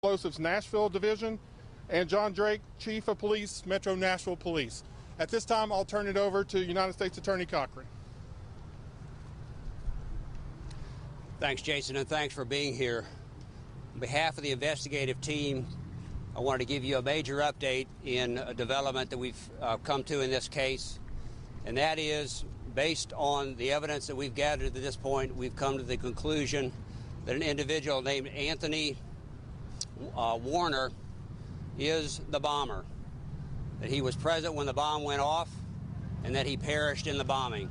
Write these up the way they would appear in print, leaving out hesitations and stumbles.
Explosives Nashville Division, and John Drake, Chief of Police, Metro Nashville Police. At this time, I'll turn it over to United States Attorney Cochran. Thanks, Jason, and thanks for being here. On behalf of the investigative team, I wanted to give you a major update in a development that we've come to in this case, and that is, based on the evidence that we've gathered to this point, we've come to the conclusion that an individual named Anthony Warner is the bomber, that he was present when the bomb went off, and that he perished in the bombing.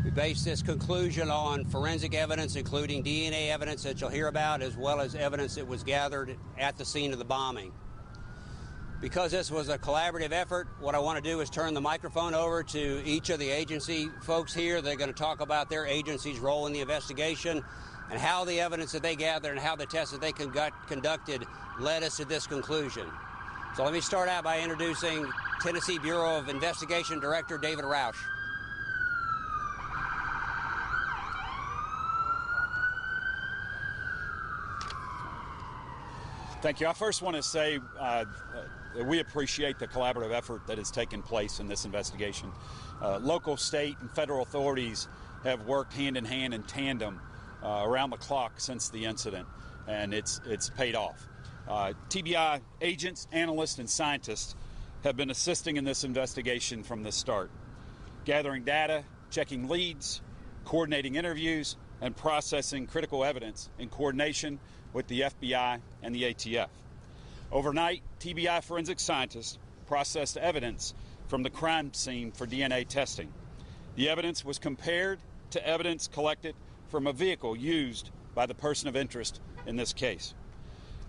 We base this conclusion on forensic evidence, including DNA evidence that you'll hear about, as well as evidence that was gathered at the scene of the bombing. Because this was a collaborative effort, what I want to do is turn the microphone over to each of the agency folks here. They're going to talk about their agency's role in the investigation and how the evidence that they gathered and how the tests that they conducted led us to this conclusion. So let me start out by introducing Tennessee Bureau of Investigation Director David Roush. Thank you. I first want to say that we appreciate the collaborative effort that has taken place in this investigation. Local, state, and federal authorities have worked hand in hand in tandem around the clock since the incident, and it's paid off. TBI agents, analysts, and scientists have been assisting in this investigation from the start, gathering data, checking leads, coordinating interviews, and processing critical evidence in coordination with the FBI and the ATF. Overnight, TBI forensic scientists processed evidence from the crime scene for DNA testing. The evidence was compared to evidence collected from a vehicle used by the person of interest in this case.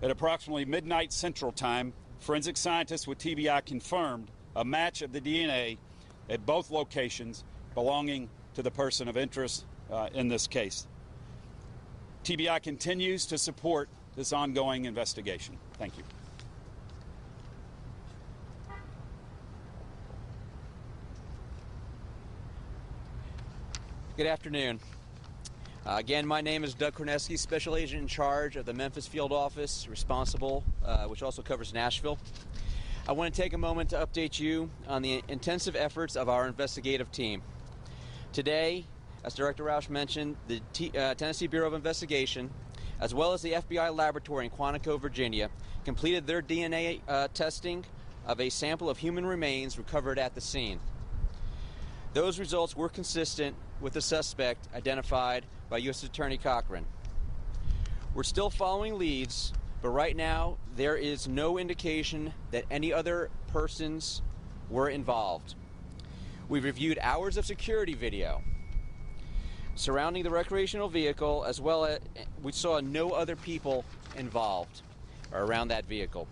At approximately midnight Central Time, forensic scientists with TBI confirmed a match of the DNA at both locations belonging to the person of interest in this case. TBI continues to support this ongoing investigation. Thank you. Good afternoon. Again, my name is Doug Korneski, Special Agent in charge of the Memphis Field Office, responsible, which also covers Nashville. I want to take a moment to update you on the intensive efforts of our investigative team. Today, as Director Roush mentioned, the Tennessee Bureau of Investigation, as well as the FBI laboratory in Quantico, Virginia, completed their DNA testing of a sample of human remains recovered at the scene. Those results were consistent with the suspect identified by U.S. Attorney Cochran. We're still following leads, but right now there is no indication that any other persons were involved. We've reviewed hours of security video surrounding the recreational vehicle, as well as we saw no other people involved or around that vehicle.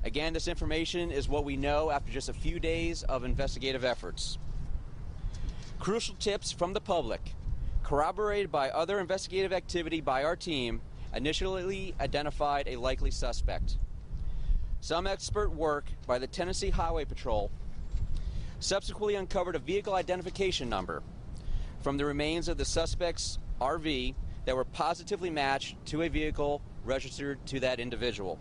Again, this information is what we know after just a few days of investigative efforts. Crucial tips from the public, corroborated by other investigative activity by our team, initially identified a likely suspect. Some expert work by the Tennessee Highway Patrol subsequently uncovered a vehicle identification number from the remains of the suspect's RV that were positively matched to a vehicle registered to that individual.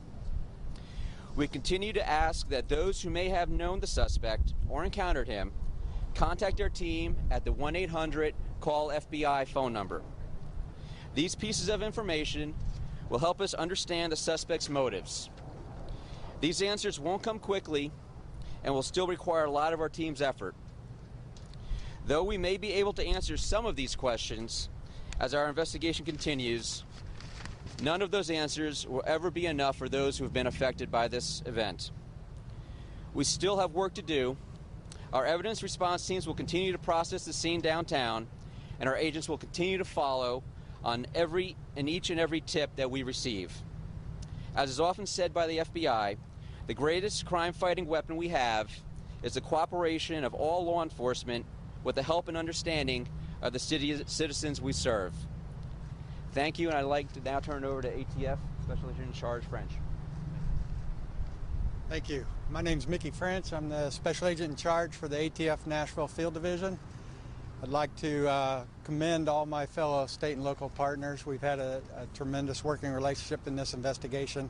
We continue to ask that those who may have known the suspect or encountered him contact our team at the 1-800-CALL-FBI phone number. These pieces of information will help us understand the suspect's motives. These answers won't come quickly and will still require a lot of our team's effort. Though we may be able to answer some of these questions as our investigation continues, none of those answers will ever be enough for those who have been affected by this event. We still have work to do. Our evidence response teams will continue to process the scene downtown, and our agents will continue to follow on each and every tip that we receive. As is often said by the FBI, the greatest crime-fighting weapon we have is the cooperation of all law enforcement with the help and understanding of the citizens we serve. Thank you, and I'd like to now turn it over to ATF Special Agent in Charge, French. Thank you. My name is Mickey French. I'm the Special Agent in Charge for the ATF Nashville Field Division. I'd like to commend all my fellow state and local partners. We've had a tremendous working relationship in this investigation.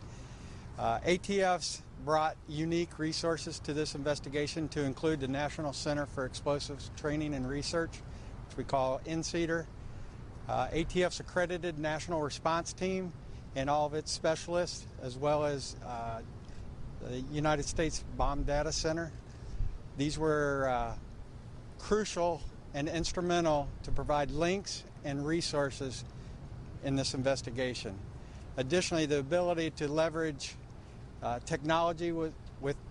ATF's brought unique resources to this investigation to include the National Center for Explosives Training and Research, which we call NCETR. ATF's accredited national response team and all of its specialists, as well as the United States Bomb Data Center. These were crucial and instrumental to provide links and resources in this investigation. Additionally, the ability to leverage technology with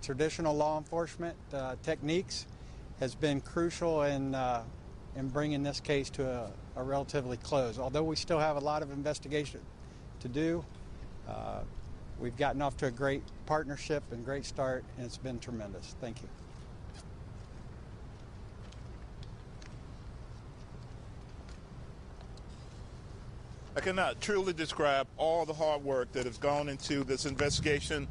traditional law enforcement techniques has been crucial in bringing this case to a relatively close. Although we still have a lot of investigation to do, we've gotten off to a great partnership and great start, and it's been tremendous. Thank you. I cannot truly describe all the hard work that has gone into this investigation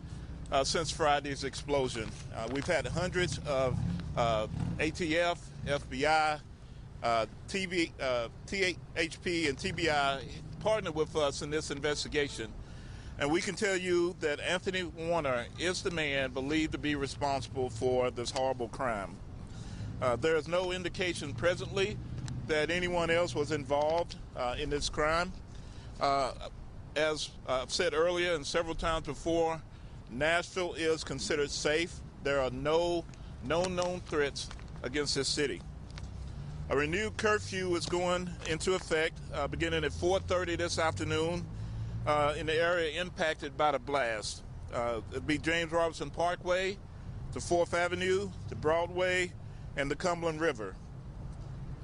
since Friday's explosion. We've had hundreds of ATF, FBI, THP, and TBI partner with us in this investigation. And we can tell you that Anthony Warner is the man believed to be responsible for this horrible crime. There is no indication presently that anyone else was involved in this crime. As I've said earlier and several times before, Nashville is considered safe. There are no known threats against this city. A renewed curfew is going into effect beginning at 4:30 this afternoon in the area impacted by the blast. It'll be James Robinson Parkway, to 4th Avenue, to Broadway, and the Cumberland River.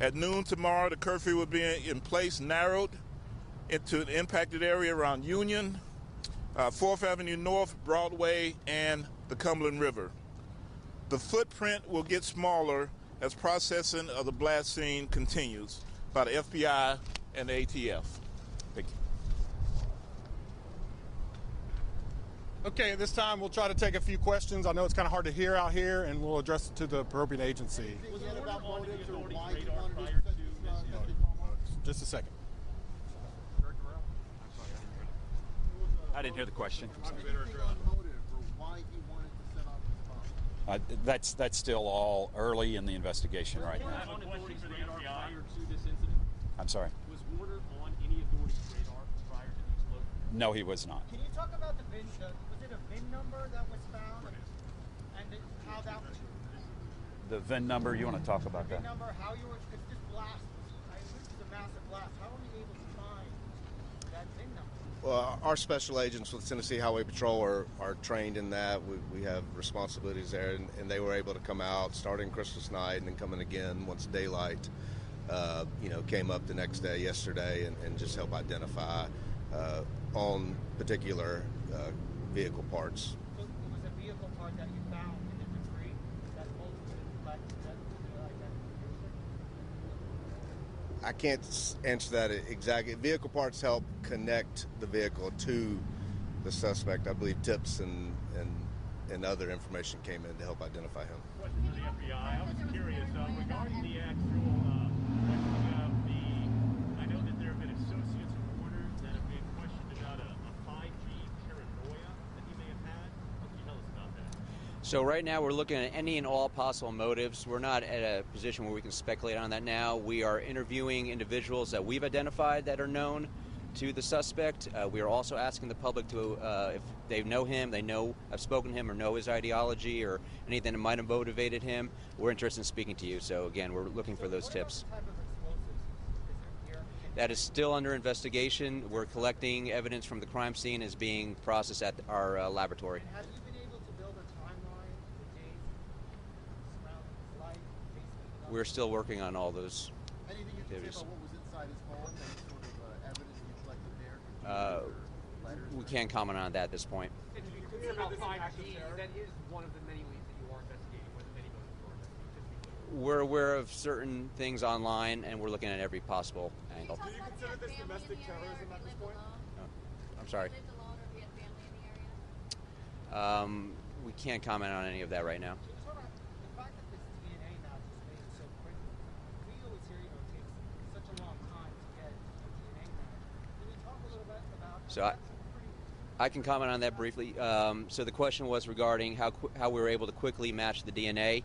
At noon tomorrow, the curfew will be in place, narrowed into the impacted area around Union, 4th Avenue North, Broadway, and the Cumberland River. The footprint will get smaller as processing of the blast scene continues by the FBI and the ATF. Thank you. Okay, at this time we'll try to take a few questions. I know it's kind of hard to hear out here, and we'll address it to the appropriate agency. Was it about motives or why you wanted to set this Just a second. I didn't hear the question. motive or why he wanted to set off this bomb? That's still all early in the investigation right now. On authorities' radar prior to this incident? I'm sorry. Was Warner on any authorities' radar prior to the explosion? No, he was not. Can you talk about the VIN? Was it a VIN number that was found, and how that was? The VIN number, you want to talk about VIN that? number, how you were? Because this blast, this is a massive blast. How were you able to find that VIN number? Well, our special agents with Tennessee Highway Patrol are trained in that. We have responsibilities there, and they were able to come out starting Christmas night and then coming again once daylight, came up the next day, yesterday, and just help identify on particular vehicle parts. So it was a vehicle part that you found in the debris that ultimately led to the identification? I can't answer that exactly. Vehicle parts help connect the vehicle to the suspect. I believe tips and other information came in to help identify him. Question for the FBI. I was curious regarding the actual questioning of I know that there have been associates of Warner that have been questioned about a 5G paranoia that he may have had. What can you tell us about that? So right now we're looking at any and all possible motives. We're not at a position where we can speculate on that now. We are interviewing individuals that we've identified that are known to the suspect. We are also asking the public to, if they know him, have spoken to him, or know his ideology or anything that might have motivated him. We're interested in speaking to you. So again, we're looking for those tips. What type of explosives is there here? That is still under investigation. We're collecting evidence from the crime scene is being processed at our laboratory. And have you been able to build a timeline, the days surrounding his life, basically? We're still working on all those Anything you can activities. say about what was inside his phone? Any sort of evidence you collected there? Computers or letters? We can't comment on that at this point. And to be clear about 5G, that is one of the many leads that you are investigating, one of the many motives you are investigating, just to be clear. We're aware of certain things online, and we're looking at every possible angle. Do you consider this domestic terrorism at this point? I'm sorry. Do you live alone or do you have family in the area? We can't comment on any of that right now. Can you talk about the fact that this DNA now just made it so quickly? We always hear, So I can comment on that briefly. So the question was regarding how we were able to quickly match the DNA.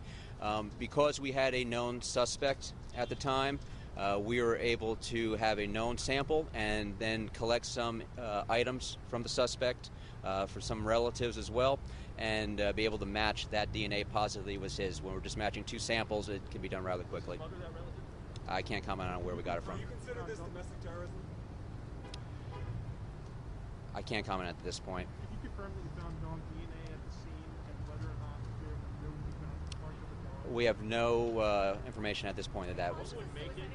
Because we had a known suspect at the time, we were able to have a known sample and then collect some items from the suspect for some relatives as well, and be able to match that DNA positively was his. When we're just matching two samples, it can be done rather quickly. I can't comment on where we got it from. Do you consider this domestic terrorism? I can't comment at this point. Can you confirm that you found dog DNA at the scene and whether or not there would be found parts of the dog? We have no information at this point that was. What would make it?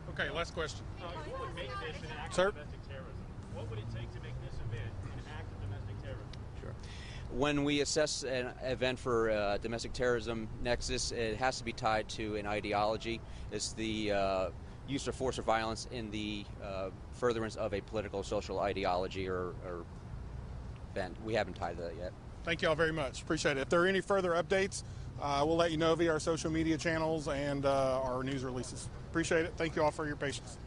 Okay, last question. What would make this an act Sir? of domestic terrorism? What would it take to make this event an act of domestic terrorism? Sure. When we assess an event for domestic terrorism nexus, it has to be tied to an ideology. It's the use of force or violence in the furtherance of a political, social ideology or bent. We haven't tied that yet. Thank you all very much. Appreciate it. If there are any further updates, we'll let you know via our social media channels and our news releases. Appreciate it. Thank you all for your patience.